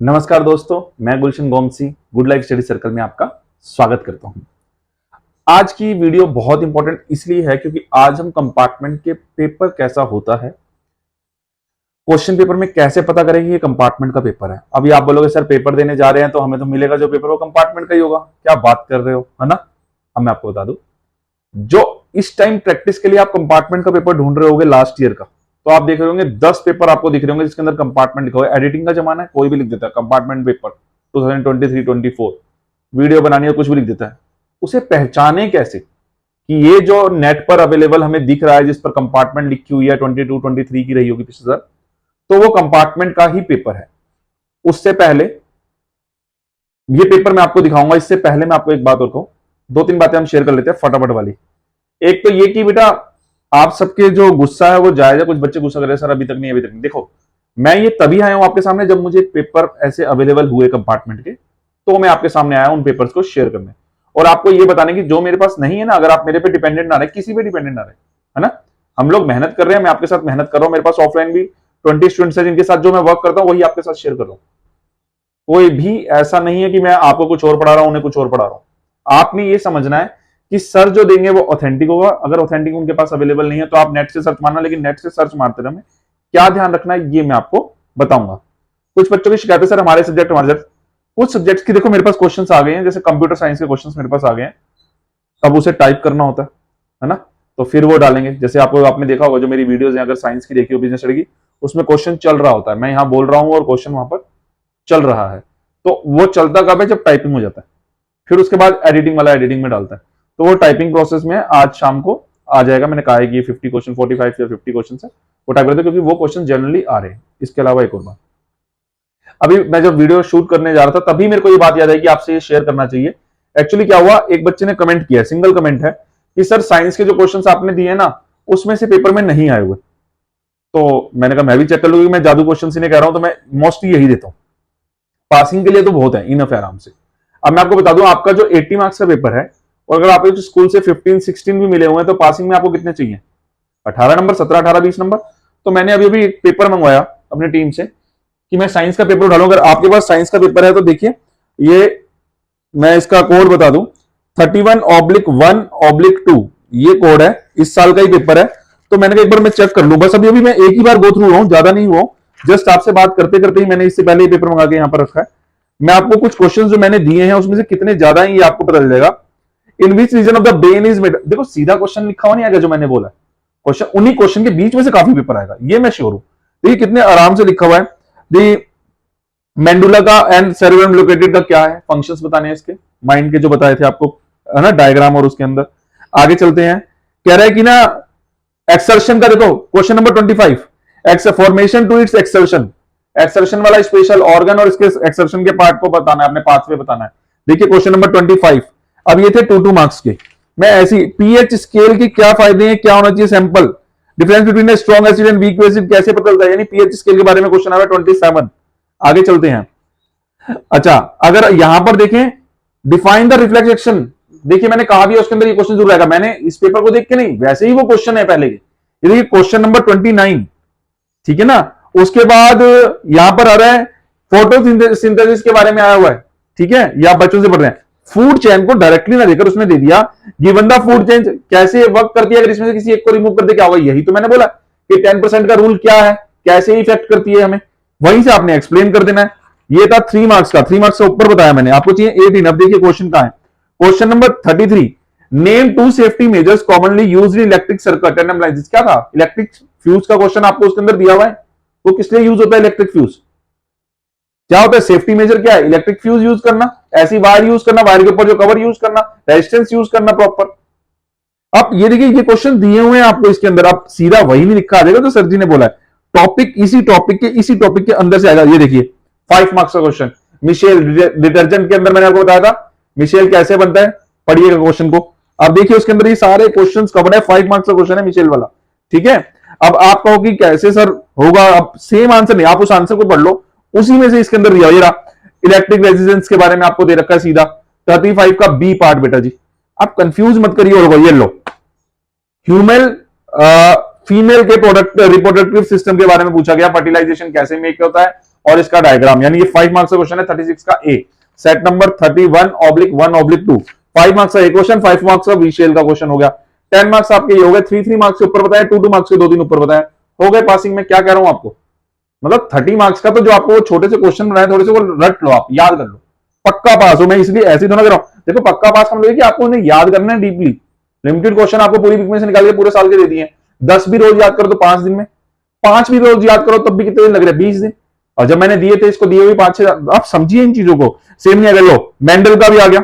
नमस्कार दोस्तों, मैं गुलशन गोमसी गुड लाइफ स्टडी सर्कल में आपका स्वागत करता हूं। आज की वीडियो बहुत इंपॉर्टेंट इसलिए है क्योंकि आज हम कंपार्टमेंट के पेपर कैसा होता है, क्वेश्चन पेपर में कैसे पता करेंगे ये कंपार्टमेंट का पेपर है। अभी आप बोलोगे सर पेपर देने जा रहे हैं तो हमें तो मिलेगा जो पेपर वो कंपार्टमेंट का ही होगा, क्या बात कर रहे हो, है ना। अब मैं आपको बता दूं, जो इस टाइम प्रैक्टिस के लिए आप कंपार्टमेंट का पेपर ढूंढ रहे होगे लास्ट ईयर का, तो आप देख रहे होंगे 10 पेपर आपको दिख रहे होंगे जिसके अंदर कंपार्टमेंट लिखा हुआ है। एडिटिंग का जमाना है, कोई भी लिख देता है कंपार्टमेंट पेपर 2023-24, वीडियो बनानी है कुछ भी लिख देता है। उसे पहचाने कैसे कि ये जो नेट पर अवेलेबल हमें दिख रहा है जिस पर कंपार्टमेंट लिखी हुई है 22-23 की रही होगी पिछले साल, तो वो कंपार्टमेंट का ही पेपर है। उससे पहले ये पेपर मैं आपको दिखाऊंगा, इससे पहले मैं आपको एक बात और कहूं, दो तीन बातें हम शेयर कर लेते हैं फटाफट वाली। एक तो ये कि बेटा आप सबके जो गुस्सा है वो जायज है, कुछ बच्चे गुस्सा कर रहे हैं सर अभी तक नहीं। देखो, मैं ये तभी आया हूं आपके सामने जब मुझे पेपर ऐसे अवेलेबल हुए कंपार्टमेंट के, तो मैं आपके सामने आया उन पेपर्स को शेयर करने और आपको ये बताने की जो मेरे पास नहीं है ना, अगर आप मेरे पे डिपेंडेंट ना रहे, किसी पे डिपेंडेंट ना रहे, है ना। हम लोग मेहनत कर रहे हैं, मैं आपके साथ मेहनत कर रहा हूं, मेरे पास ऑफलाइन भी 20 स्टूडेंट्स हैं जिनके साथ जो मैं वर्क करता हूं वही आपके साथ शेयर कर रहा हूं। कोई भी ऐसा नहीं है कि मैं आपको कुछ और पढ़ा रहा हूं, उन्हें कुछ और पढ़ा रहा हूं। आपने ये समझना है कि सर जो देंगे वो ऑथेंटिक होगा। अगर ऑथेंटिक उनके पास अवेलेबल नहीं है तो आप नेट से सर्च मारना, लेकिन नेट से सर्च मारते रहे क्या ध्यान रखना है ये मैं आपको बताऊंगा। कुछ बच्चों की शिकायत है सर हमारे सब्जेक्ट कुछ सब्जेक्ट्स की देखो मेरे पास क्वेश्चंस आ गए हैं, जैसे कंप्यूटर साइंस के क्वेश्चंस मेरे पास आ गए हैं, तब उसे टाइप करना होता है ना, तो फिर वो डालेंगे। जैसे आपको आपने देखा होगा जो मेरी वीडियोस हैं, अगर साइंस की देखी हो बिजनेस स्टडी की, उसमें क्वेश्चन चल रहा होता है, मैं यहां बोल रहा हूं और क्वेश्चन वहां पर चल रहा है, तो वो चलता कब है, जब टाइपिंग हो जाता है। फिर उसके बाद एडिटिंग वाला एडिटिंग में डालता है, तो वो टाइपिंग प्रोसेस में आज शाम को आ जाएगा। मैंने कहा है कि 50 क्वेश्चन 45 या 50 क्वेश्चन है वो टाइप करते हैं, क्योंकि वो क्वेश्चन जनरली आ रहे हैं। इसके अलावा एक और बात, अभी मैं जब वीडियो शूट करने जा रहा था तभी मेरे को ये बात याद आई कि आपसे ये शेयर करना चाहिए। एक्चुअली क्या हुआ, एक बच्चे ने कमेंट किया, सिंगल कमेंट है कि सर साइंस के जो क्वेश्चन आपने दिए ना उसमें से पेपर में नहीं आए हुए। तो मैंने कहा मैं भी चेक कर लूंगी, मैं जादू क्वेश्चन इन्हें कह रहा हूं तो मैं मोस्टली यही देता हूं। पासिंग के लिए तो बहुत है, इनफ है आराम से। अब मैं आपको बता दूं, आपका जो 80 मार्क्स का पेपर है और अगर आपको स्कूल से 15-16 भी मिले हुए हैं तो पासिंग में आपको कितने चाहिए, 18 नंबर, 17, 18, 20 नंबर। तो मैंने अभी अभी एक पेपर मंगवाया अपनी टीम से कि मैं साइंस का पेपर उठा लूं। अगर आपके पास साइंस का पेपर है तो देखिए, ये मैं इसका कोड बता दूं, 31/1/2 ये कोड है, इस साल का ही पेपर है। तो मैंने कहा एक बार मैं चेक कर लूं, बस अभी मैं एक ही बार गो थ्रू हुआ हूं, ज्यादा नहीं हुआ, जस्ट आपसे बात करते करते ही मैंने इससे पहले ही पेपर मंगा के यहां पर रखा है। मैं आपको कुछ क्वेश्चंस जो मैंने दिए हैं उसमें से कितने ज्यादा हैं ये आपको पता चल जाएगा। In which region of the brain is made, देखो सीधा क्वेश्चन लिखा हुआ नहीं आएगा जो मैंने बोला, क्वेश्चन उन्हीं क्वेश्चन के बीच में से काफी पेपर आएगा, ये मैं श्योर हूं। देखिए कितने आराम से लिखा हुआ है, दी मेंडुला का एंड सेरेब्रम लोकेटेड का क्या है, फंक्शंस बताने हैं इसके, माइंड के जो बताए थे आपको, है ना, डायग्राम और उसके अंदर। आगे चलते हैं, कह रहा है कि ना एक्सर्शन का, देखो question number 25, formation to its excretion, excretion वाला स्पेशल ऑर्गन और इसके एक्सर्शन के पार्ट को बताना है, अपने पाथवे बताना है। देखिए क्वेश्चन नंबर 25, अब ये थे 2 मार्क्स के। मैं ऐसी पीएच स्केल के क्या फायदे हैं, क्या होना चाहिए sample, difference between strong acid and weak acid कैसे पता चलता है, यानी पीएच स्केल के बारे में क्वेश्चन आ रहा है 27। आगे चलते हैं। अच्छा, अगर यहां पर देखें डिफाइन द रिफ्लेक्स एक्शन, देखिए मैंने कहा भी उसके अंदर ये क्वेश्चन जरूर आएगा, मैंने इस पेपर को देख के नहीं, वैसे ही वो क्वेश्चन है पहले के। ये देखिए क्वेश्चन नंबर 29, ठीक है ना। उसके बाद यहां पर आ रहा है फोटोसिंथेसिस के बारे में आया हुआ है, ठीक है, या बच्चों से पढ़ रहे हैं। फूड चेन को डायरेक्टली ना देकर उसने दे दिया गिवन द फूड चेन कैसे वर्क करती है, अगर इसमें से किसी एक को रिमूव कर दे क्या होगा। यही तो मैंने बोला कि 10% का रूल क्या है, कैसे इफेक्ट करती है हमें, वहीं से आपने एक्सप्लेन कर देना है। ये था 3 मार्क्स का, 3 मार्क्स से ऊपर बताया मैंने, आपको चाहिए 18। अब देखिए क्वेश्चन कहां है, question number 33, name 2 safety measures commonly used in electric circuit and analysis. क्या था, इलेक्ट्रिक फ्यूज का क्वेश्चन आपको उसके अंदर दिया हुआ है, वो किस लिए यूज होता है इलेक्ट्रिक फ्यूज, क्या होता है सेफ्टी मेजर, क्या है इलेक्ट्रिक फ्यूज यूज करना, ऐसी वायर यूज करना, वायर के ऊपर जो कवर यूज करना, रेजिस्टेंस यूज करना प्रॉपर। अब ये देखिए ये क्वेश्चन दिए हुए हैं आपको इसके अंदर, आप सीधा वही नहीं लिखा आ जाएगा तो सर जी ने बोला है, टॉपिक इसी टॉपिक के अंदर से आएगा। ये देखिए 5 मार्क्स का क्वेश्चन, मिशेल डिटर्जेंट के अंदर मैंने आपको बताया था मिशेल कैसे बनता है, पढ़िएगा क्वेश्चन को। अब देखिए उसके अंदर ये सारे क्वेश्चंस कवर है, 5 मार्क्स का क्वेश्चन है मिशेल वाला, ठीक है। अब आप कहो कि कैसे सर होगा, अब सेम आंसर नहीं, आप उस आंसर को पढ़ लो, उसी में से इसके अंदर दिया ये रहा, इलेक्ट्रिक रेजिस्टेंस के बारे में आपको दे रखा है सीधा 35 का बी पार्ट। बेटा जी आप कंफ्यूज मत करिए, और ये लो ह्यूमन फीमेल के प्रोडक्ट रिप्रोडक्टिव सिस्टम के बारे में पूछा गया, फर्टिलाइजेशन कैसे मेक होता है और इसका डायग्राम, यानी ये 5 मार्क्स का क्वेश्चन है 36 का ए, सेट नंबर 31/1/2, 5 मार्क्स का ए क्वेश्चन, 5 मार्क्स का VCL का क्वेश्चन हो गया। 10 मार्क्स आपके ये हो गए, 3 मार्क्स के ऊपर बताया, 2 मार्क्स के 2 ऊपर बताया, हो गए पासिंग में। क्या कह रहा हूं आपको, मतलब 30 मार्क्स का तो जो आपको छोटे से क्वेश्चन बनाए, थोड़े से वो रट लो, आप याद कर लो, पक्का पास हो। मैं इसलिए ऐसे तो ना कर रहा हूं, देखो पक्का पास हम लोग कि आपको उन्हें याद करना है डीपली। लिमिटेड क्वेश्चन आपको पूरी वीक में से निकाल के पूरे साल के दे दिए, 10 भी रोज याद करो तो 5 दिन में, 5 भी रोज याद करो तब भी कितने दिन लग रहे हैं, 20 दिन। और जब मैंने दिए थे इसको दिए हुए 5-6, आप समझिए इन चीजों को। सेम नहीं, अगर लो मेंडल का भी आ गया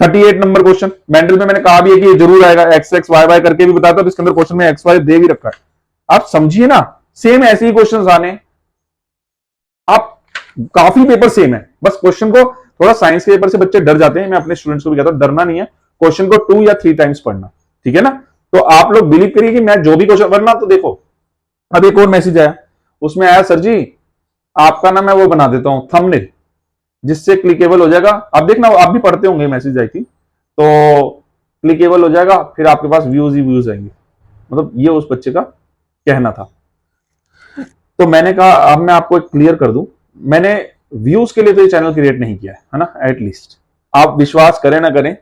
38 नंबर क्वेश्चन, मेंडल में मैंने कहा भी है कि ये जरूर आएगा, एक्स एक्स वाई वाई करके भी बताया था, इसके अंदर क्वेश्चन में एक्स वाई दे भी रखा है। आप समझिए ना, सेम ऐसे ही क्वेश्चन आने, आप काफी पेपर सेम है, बस क्वेश्चन को थोड़ा साइंस के पेपर से बच्चे डर जाते हैं। मैं अपने स्टूडेंट्स को भी कहता हूं डरना नहीं है, क्वेश्चन को 2 या 3 टाइम्स पढ़ना, ठीक है ना। तो आप लोग बिलीव करिए कि मैं जो भी क्वेश्चन, वरना तो देखो अब एक और मैसेज आया, उसमें आया सर जी आपका ना मैं वो बना देता हूं थंबनेल, जिससे क्लिकेबल हो जाएगा। आप देखना, आप भी पढ़ते होंगे, मैसेज आई थी, तो क्लिकेबल हो जाएगा, फिर आपके पास व्यूज ही व्यूज आएंगे। मतलब ये उस बच्चे का कहना था। तो मैंने कहा अब मैं आपको क्लियर कर दूं, मैंने व्यूज के लिए तो ये चैनल क्रिएट नहीं किया है ना, एटलीस्ट आप विश्वास करें ना करें,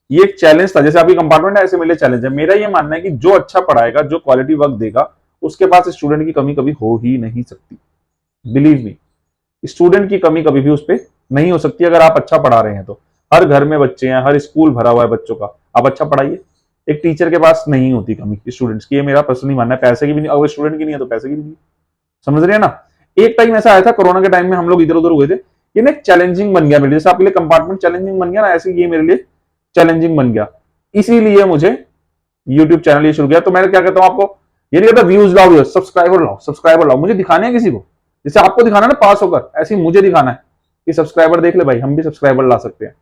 ये एक चैलेंज था, जैसे आपकी कंपार्टमेंट है ऐसे मेरे चैलेंज है। मेरा ये मानना है कि जो अच्छा पढ़ाएगा, जो क्वालिटी वर्क देगा, उसके पास स्टूडेंट की कमी कभी हो ही नहीं सकती। बिलीव मी, स्टूडेंट की कमी कभी भी उस पर नहीं हो सकती अगर आप अच्छा पढ़ा रहे हैं तो। हर घर में बच्चे हैं, हर स्कूल भरा हुआ है बच्चों का, आप अच्छा पढ़ाइए, एक टीचर के पास नहीं होती कमी स्टूडेंट्स की, ये मेरा पर्सनली मानना है। पैसे की भी नहीं, अगर स्टूडेंट की नहीं है तो पैसे की भी नहीं, समझ रहे हैं ना। एक टाइम ऐसा आया था कोरोना के टाइम में, हम लोग इधर उधर हुए थे, ये ना चैलेंजिंग बन गया मेरे लिए, जैसे आपके लिए कंपार्टमेंट चैलेंजिंग बन गया ना, ऐसे ये मेरे लिए चैलेंजिंग बन गया। इसीलिए मुझे यूट्यूब चैनल ये शुरू किया। तो मैं क्या कहता हूं आपको, ये नहीं कहता व्यूज लाओ, सब्सक्राइबर लाओ, सब्सक्राइबर लाओ, मुझे दिखाने हैं किसी को, जैसे आपको दिखाना ना पास होकर, ऐसे ही मुझे दिखाना है कि सब्सक्राइबर देख ले भाई, हम भी सब्सक्राइबर ला सकते हैं।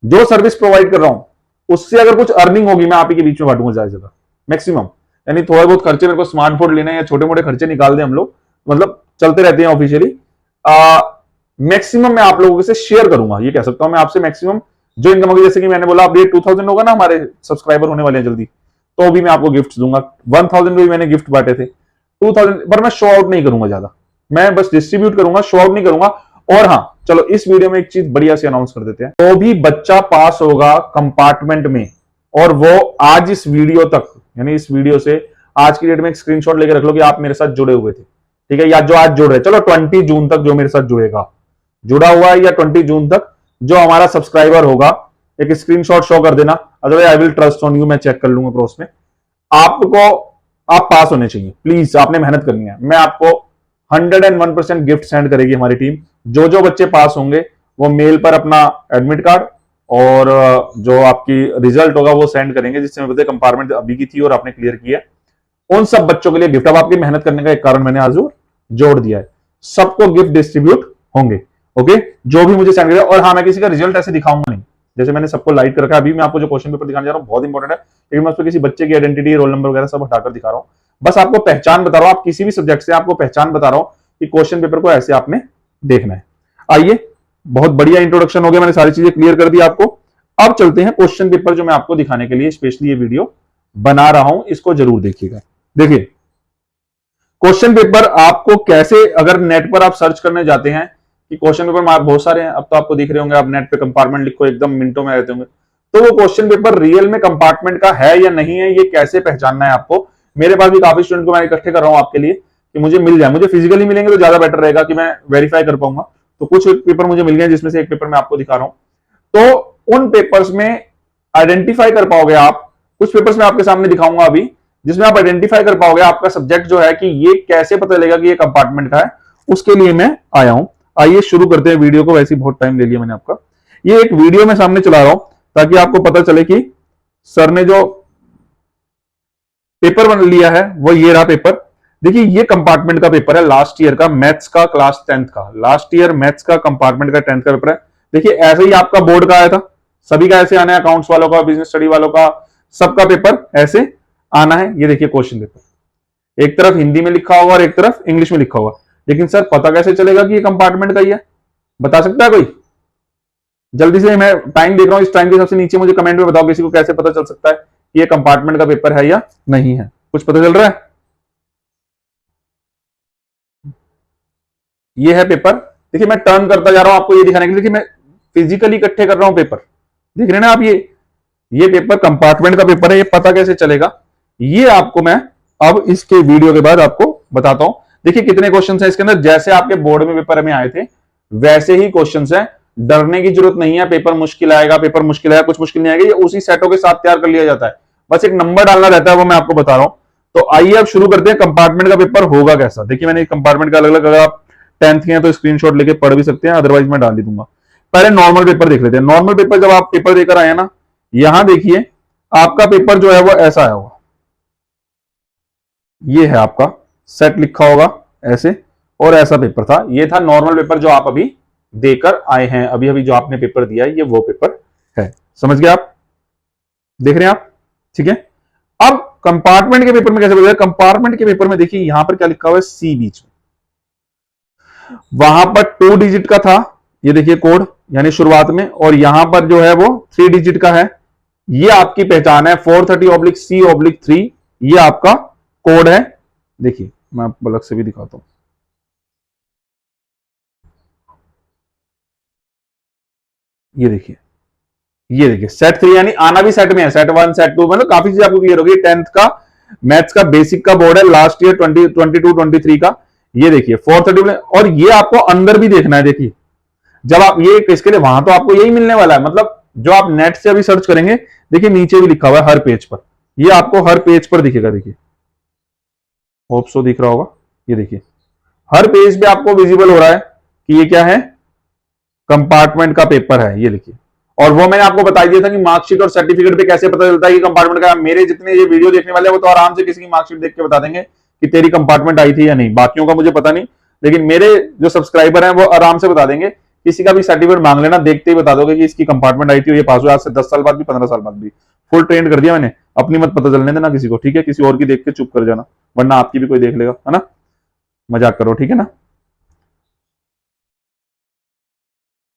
जो सर्विस प्रोवाइड कर रहा हूं उससे अगर कुछ अर्निंग होगी, मैं आप ही के बीच में बांटूंगा ज्यादा मैक्सिमम, यानी थोड़ा बहुत खर्चे मेरे को स्मार्टफोन लेना है या छोटे मोटे खर्चे निकाल दें हम लोग, मतलब चलते रहते हैं ऑफिशियली, मैक्सिमम मैं आप लोगों से शेयर करूंगा, ये कह सकता हूं मैं आपसे। मैक्सिमम जो इनकम होगी, जैसे कि मैंने बोला अब ये 2000 होगा ना, हमारे सब्सक्राइबर होने वाले हैं जल्दी, तो भी मैं आपको गिफ्ट दूंगा। 1000 भी मैंने गिफ्ट बांटे थे, 2000 पर मैं शो आउट नहीं करूंगा ज्यादा, मैं बस डिस्ट्रीब्यूट करूंगा, शो आउट नहीं करूंगा। और हाँ चलो इस वीडियो में एक चीज बढ़िया से अनाउंस कर देते हैं, तो भी बच्चा पास होगा कंपार्टमेंट में, और वो आज इस वीडियो तक, यानी इस वीडियो से आज की डेट में एक स्क्रीनशॉट लेकर रख लो कि आप मेरे साथ जुड़े हुए थे, ठीक है, या जो आज जुड़ रहे, चलो 20 जून तक जो मेरे साथ जुड़ेगा, जुड़ा हुआ है, या 20 जून तक जो हमारा सब्सक्राइबर होगा, एक स्क्रीनशॉट शो कर देना, otherwise I will trust on you, मैं चेक कर लूंगा क्रॉस में। आपको, आप पास होने चाहिए प्लीज, आपने मेहनत करनी है। मैं आपको 101% गिफ्ट सेंड करेगी हमारी टीम। जो जो बच्चे पास होंगे वो मेल पर अपना एडमिट कार्ड और जो आपकी रिजल्ट होगा वो सेंड करेंगे, जिससे मैं बताया कंपार्टमेंट अभी की थी और आपने क्लियर किया, उन सब बच्चों के लिए गिफ्ट। अब आपकी मेहनत करने का एक कारण मैंने आज जोड़ दिया है, सबको गिफ्ट डिस्ट्रीब्यूट होंगे, ओके, जो भी मुझे सेंड करेगा। और हाँ, मैं किसी का रिजल्ट ऐसे दिखाऊंगा नहीं, जैसे मैंने सबको लाइट कर रखा है। अभी मैं आपको जो क्वेश्चन पेपर दिखाने जा रहा हूं बहुत इंपॉर्टेंट है, लेकिन मैं उस पर किसी बच्चे की आइडेंटिटी, रोल नंबर वगैरह सब हटाकर दिखा रहा हूं, बस आपको पहचान बता रहा हूं। आप किसी भी सब्जेक्ट से आपको पहचान बता रहा हूं कि क्वेश्चन पेपर को ऐसे आपने देखना है। आइए, बहुत बढ़िया इंट्रोडक्शन हो गया, मैंने सारी चीजें क्लियर कर दी आपको। अब चलते हैं क्वेश्चन पेपर, जो मैं आपको दिखाने के लिए स्पेशली ये वीडियो बना रहा हूं, इसको जरूर देखिएगा। देखिए क्वेश्चन पेपर आपको कैसे, अगर नेट पर आप सर्च करने जाते हैं कि क्वेश्चन पेपर बहुत सारे हैं, अब तो आपको दिख रहे होंगे, आप नेट पे कंपार्टमेंट लिखो एकदम मिनटों में रहते होंगे, तो वो क्वेश्चन पेपर रियल में कंपार्टमेंट का है या नहीं है, ये कैसे पहचानना है आपको। मेरे पास भी काफी स्टूडेंट को मैं इकट्ठे कर रहा हूं आपके लिए कि मुझे मिल जाए, मुझे फिजिकली मिलेंगे तो ज्यादा बेटर रहेगा कि मैं वेरीफाई कर पाऊंगा। तो कुछ पेपर मुझे मिल गए, जिसमें से एक पेपर मैं आपको दिखा रहा हूं, तो उन पेपर्स में आइडेंटिफाई कर पाओगे आप। कुछ पेपर्स मैं आपके सामने दिखाऊंगा अभी, जिसमें आप आइडेंटिफाई कर पाओगे आपका सब्जेक्ट जो है, कि ये कैसे पता चलेगा कि ये कंपार्टमेंट का है, उसके लिए मैं आया हूं। आइए शुरू करते हैं वीडियो को, वैसे ही बहुत टाइम ले लिया मैंने आपका। ये एक वीडियो में सामने चला रहा हूं ताकि आपको पता चले कि सर ने जो पेपर बन लिया है वो ये रहा पेपर। देखिए ये कंपार्टमेंट का पेपर है, लास्ट ईयर का मैथ्स का, क्लास 10th का, लास्ट ईयर मैथ्स का कंपार्टमेंट का 10th का पेपर है। देखिए ऐसे ही आपका बोर्ड का आया था, सभी का ऐसे आना है, अकाउंट्स वालों का, बिजनेस स्टडी वालों का, सबका पेपर ऐसे आना है। ये देखिए क्वेश्चन पेपर, एक तरफ हिंदी में लिखा होगा और एक तरफ इंग्लिश में लिखा होगा, लेकिन सर पता कैसे चलेगा कि ये कंपार्टमेंट का ही है, बता सकता है कोई? जल्दी से, मैं टाइम देख रहा हूं, इस टाइम के सबसे नीचे मुझे कमेंट में बताओ किसी को कैसे पता चल सकता है कि ये कंपार्टमेंट का पेपर है या नहीं है। कुछ पता चल रहा है? ये है पेपर। देखिए मैं टर्न करता जा रहा हूं आपको ये दिखाने के लिए कि मैं फिजिकली इकट्ठे कर रहा हूं पेपर। देख रहे हैं ना आप, ये पेपर कंपार्टमेंट का पेपर है, ये पता कैसे चलेगा, ये आपको मैं अब इसके वीडियो के बाद आपको बताता हूं। देखिए कितने क्वेश्चंस हैं इसके अंदर, जैसे आपके बोर्ड में पेपर में आए थे वैसे ही क्वेश्चंस हैं। डरने की जरूरत नहीं है, पेपर मुश्किल आएगा, पेपर मुश्किल आएगा, कुछ मुश्किल नहीं आएगा, ये उसी सेटों के साथ तैयार कर लिया जाता है। बस एक नंबर डालना रहता है, वो मैं आपको बता रहा हूं। तो आइए अब शुरू करते हैं, कंपार्टमेंट का पेपर होगा कैसा। देखिए मैंने कंपार्टमेंट का अलग अलग, अगर आप 10th के हैं तो स्क्रीनशॉट लेके पढ़ भी सकते हैं, अदरवाइज मैं डाल ही दूंगा। पहले नॉर्मल पेपर देख लेते हैं। नॉर्मल पेपर जब आप पेपर देकर आए ना, यहां देखिए आपका पेपर जो है वो ऐसा आया होगा, ये है आपका सेट लिखा होगा ऐसे, और ऐसा पेपर था। ये था नॉर्मल पेपर जो आप अभी देकर आए हैं, अभी अभी जो आपने पेपर दिया है ये वो पेपर है। समझ गए आप, देख रहे हैं आप, ठीक है। अब कंपार्टमेंट के पेपर में कैसे बताया, कंपार्टमेंट के पेपर में देखिए यहां पर क्या लिखा हुआ है, सी बीच में, वहां पर 2 डिजिट का था, ये देखिए कोड यानी शुरुआत में, और यहां पर जो है वो 3 डिजिट का है। ये आपकी पहचान है 430/C/3, ये आपका कोड है। देखिए मैं आपको अलग से भी दिखाता हूं, ये देखिए सेट 3 यानी आना भी सेट में है, सेट 1 सेट 2, मतलब काफी चीज आपको क्लियर होगी। 10th का मैथ्स का बेसिक का बोर्ड है, लास्ट ईयर 2022-23 का। ये देखिए 430, और ये आपको अंदर भी देखना है। देखिए जब आप ये इसके लिए वहां तो आपको यही मिलने वाला है, मतलब जो आप नेट से अभी सर्च करेंगे, देखिए नीचे भी लिखा हुआ है हर पेज पर, ये आपको हर पेज पर दिखेगा। देखिए होप सो दिख रहा होगा, ये देखिए हर पेज पे आपको विजिबल हो रहा है कि ये क्या है, कंपार्टमेंट का पेपर है, ये लिखिए। और वो मैंने आपको बता दिया था कि मार्कशीट और सर्टिफिकेट पे कैसे पता चलता है कि कंपार्टमेंट का। मेरे जितने ये वीडियो देखने वाले हैं वो तो आराम से किसी की मार्कशीट देख के बता देंगे कि तेरी कंपार्टमेंट आई थी या नहीं, बाकियों का मुझे पता नहीं, लेकिन मेरे जो सब्सक्राइबर हैं वो आराम से बता देंगे। किसी का भी सर्टिफिकेट मांग लेना, देखते ही बता दोगे कि इसकी कंपार्टमेंट आई थी और ये पास हुआ, आज से 10 साल बाद भी, 15 साल बाद भी। फुल ट्रेंड कर दिया मैंने, अपनी मत पता चलने देना किसी को, ठीक है। किसी और की देख के चुप कर जाना, वरना आपकी भी कोई देख लेगा, है ना। मजाक करो, ठीक है ना।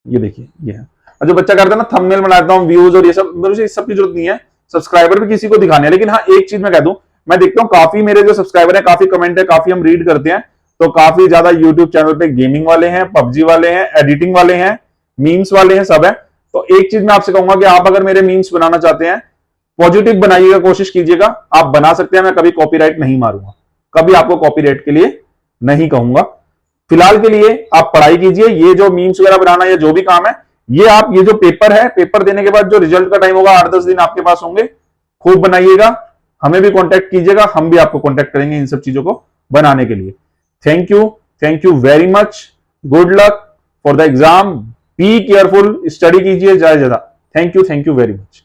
ये देखिए ये है। और जो बच्चा करता है ना थंबनेल बनाता हूँ, व्यूज और ये सब, मुझे इस सब की जरूरत नहीं है। सब्सक्राइबर भी किसी को दिखाने है, लेकिन हाँ एक चीज मैं कह दूं, मैं देखता हूँ काफी मेरे जो सब्सक्राइबर है, काफी कमेंट है, काफी हम रीड करते हैं, तो काफी ज्यादा यूट्यूब चैनल पे गेमिंग वाले हैं, पबजी वाले हैं, एडिटिंग वाले हैं, मीम्स वाले हैं, सब है। तो एक चीज मैं आपसे कहूंगा कि आप अगर मेरे मीम्स बनाना चाहते हैं, पॉजिटिव बनाइएगा, कोशिश कीजिएगा, आप बना सकते हैं। मैं कभी कॉपीराइट नहीं मारूंगा, कभी आपको कॉपीराइट के लिए नहीं कहूंगा। फिलहाल के लिए आप पढ़ाई कीजिए, ये जो मीम्स वगैरह बनाना या जो भी काम है, ये आप, ये जो पेपर है, पेपर देने के बाद जो रिजल्ट का टाइम होगा 8-10 दिन आपके पास होंगे, खूब बनाइएगा। हमें भी कांटेक्ट कीजिएगा, हम भी आपको कांटेक्ट करेंगे इन सब चीजों को बनाने के लिए। Thank you very much, good luck for the exam, be careful, study कीजिए ज्यादा। Thank you very much.